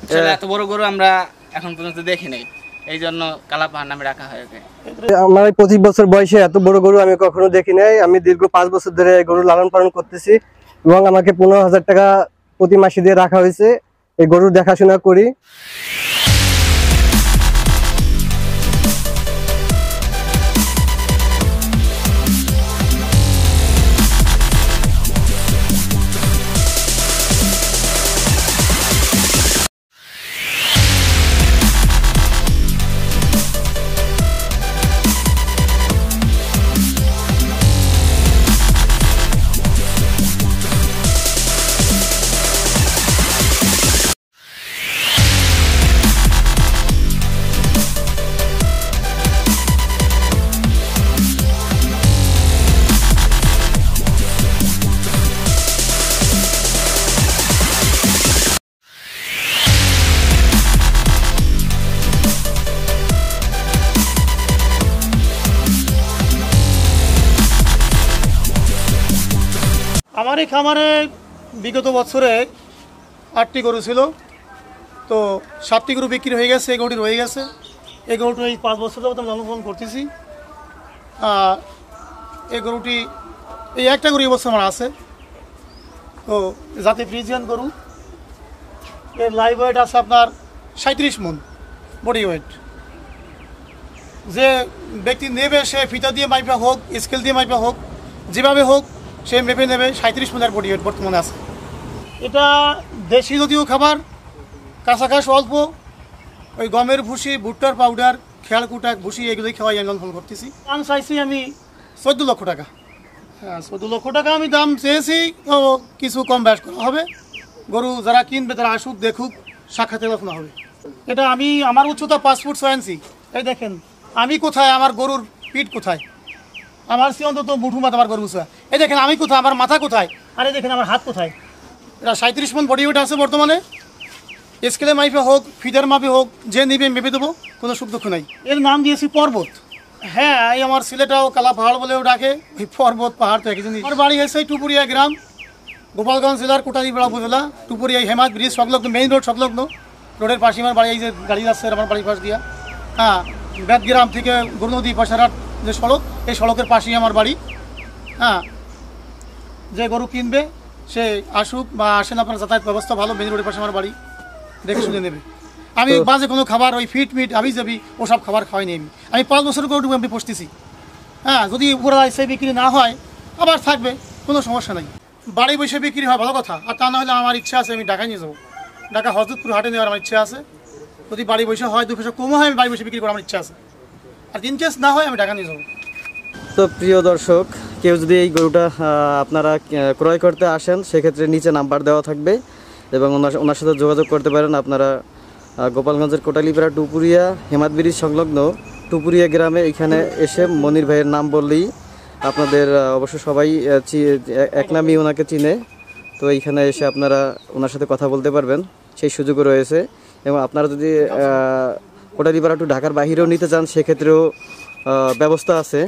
আসলে এত বড় গরু আমরা এখন পর্যন্ত দেখি নাই, এই জন্য কালাপাহাড় নামে রাখা হয় ওকে। আমার 25 বছর বয়সে এত বড় গরু আমি কখনো দেখি নাই। আমি দীর্ঘ 5 বছর ধরে গরু লালন পালন করতেছি এবং আমাকে 15,000 টাকা প্রতি মাসে দিয়ে রাখা হয়েছে, এই গরুর দেখাশোনা করি। আমার এই খামারে বিগত বছরে 8টি গরু ছিল, তো 7টি গরু বিক্রি হয়ে গেছে, এই গরুটি রয়ে গেছে। এই গরুটি এই 5 বছর যাবত আমি লালন পালন করতেছি। এই গরুটি এই একটা গরু এবছর আমার আছে, তো যাতে ফ্রিজিয়ান গরু। এর লাইভ ওয়েট আছে আপনার 37 মণ বডি ওয়েট। যে ব্যক্তি নেবে সে ফিতা দিয়ে মাইপা হোক, স্কেল দিয়ে মাইপা হোক, যেভাবে হোক সে মেপে নেবে। 37 মণের বডি ওয়েট বর্তমানে আছে। এটা দেশি যদিও খাবার, কাঁচাঘাস অল্প, ওই গমের ভুসি, ভুট্টার পাউডার, খেয়াল কুটাক ভুসি এগুলোই খাওয়াই আমি লালন করতেছি। দাম চাইছি আমি 14 লক্ষ টাকা। হ্যাঁ, 14 লক্ষ টাকা আমি দাম চেয়েছি, তো কিছু কম ব্যাস করা হবে। গরু যারা কিনবে তারা আসুক, দেখুক, সাক্ষাৎ আলোচনা হবে। এটা আমি, আমার উচ্চতা 5 ফুট 6 ইঞ্চি। এই দেখেন আমি কোথায়, আমার গরুর পিঠ কোথায়, আমার সে অন্তত মুঠু মাথা আমার গরু উঁচা। এই দেখেন আমি কোথায়, আমার মাথা কোথায়, আর এই দেখেন আমার হাত কোথায়। এটা 37 মণ বডি ওয়েট আছে বর্তমানে। স্কেলে মাইপে হোক, ফিডার মাপে হোক, যে নিবে মেপে দেবো, কোনো সুখ দুঃখ নাই। এর নাম দিয়েছি পর্বত। হ্যাঁ, এই আমার ছেলেটাও কালা পাহাড় বলেও ডাকে। ওই পর্বত পাহাড় তো একই জিনিস। আমার বাড়ি হয়েছে টুপুরিয়া গ্রাম, গোপালগঞ্জ জেলার কোটালীপাড়া উপজেলা, টুপুরিয়া হেমাদ ব্রিজ সংলগ্ন, মেইন রোড সংলগ্ন। রোডের পাশে আমার বাড়ি। এই যে গাড়ি যাচ্ছে আমার বাড়ির পাশ দিয়া, হ্যাঁ, বেদগ্রাম থেকে গরুনদী পয়সারহাট যে সড়ক, এই সড়কের পাশেই আমার বাড়ি। হ্যাঁ, যে গরু কিনবে সে আসুক বা আসেন, আপনার যাতায়াত ব্যবস্থা ভালো, মেইন রোডের পাশে আমার বাড়ি, দেখে শুনে নেবে। আমি বাজে কোনো খাবার, ওই ফিট মিট আমি যাবি ওসব খাবার খাওয়াই নি। আমি 5 বছর গরু আমি পুষতেছি। হ্যাঁ, যদি উপরে সে বিক্রি না হয় আবার থাকবে, কোনো সমস্যা নাই। বাড়ি বসে বিক্রি হয় ভালো কথা, আর তা না হলে আমার ইচ্ছা আছে আমি ঢাকায় নিয়ে যাবো। ঢাকা হজরতপুর হাটে নেওয়ার আমার ইচ্ছা আছে। যদি বাড়ি বসে হয়, 2 পয়সা কমও হয়, আমি বাড়ি বসে বিক্রি করার আমার ইচ্ছা আছে। আর ইন কেস না হয় আমি ঢাকা নিয়ে যাবো। তো প্রিয় দর্শক, কেউ যদি এই গরুটা আপনারা ক্রয় করতে আসেন, সেক্ষেত্রে নিচে নাম্বার দেওয়া থাকবে এবং ওনার সাথে যোগাযোগ করতে পারেন। আপনারা গোপালগঞ্জের কোটালীপাড়া টুপুরিয়া হেমাদ ব্রিজ সংলগ্ন টুপুরিয়া গ্রামে এখানে এসে মনির ভাইয়ের নাম বললেই আপনাদের অবশ্য সবাই এক নামই ওনাকে চিনে। তো এইখানে এসে আপনারা ওনার সাথে কথা বলতে পারবেন, সেই সুযোগও রয়েছে। এবং আপনারা যদি কোটালীপাড়া টু ঢাকার বাহিরেও নিতে চান, সেক্ষেত্রেও ব্যবস্থা আছে।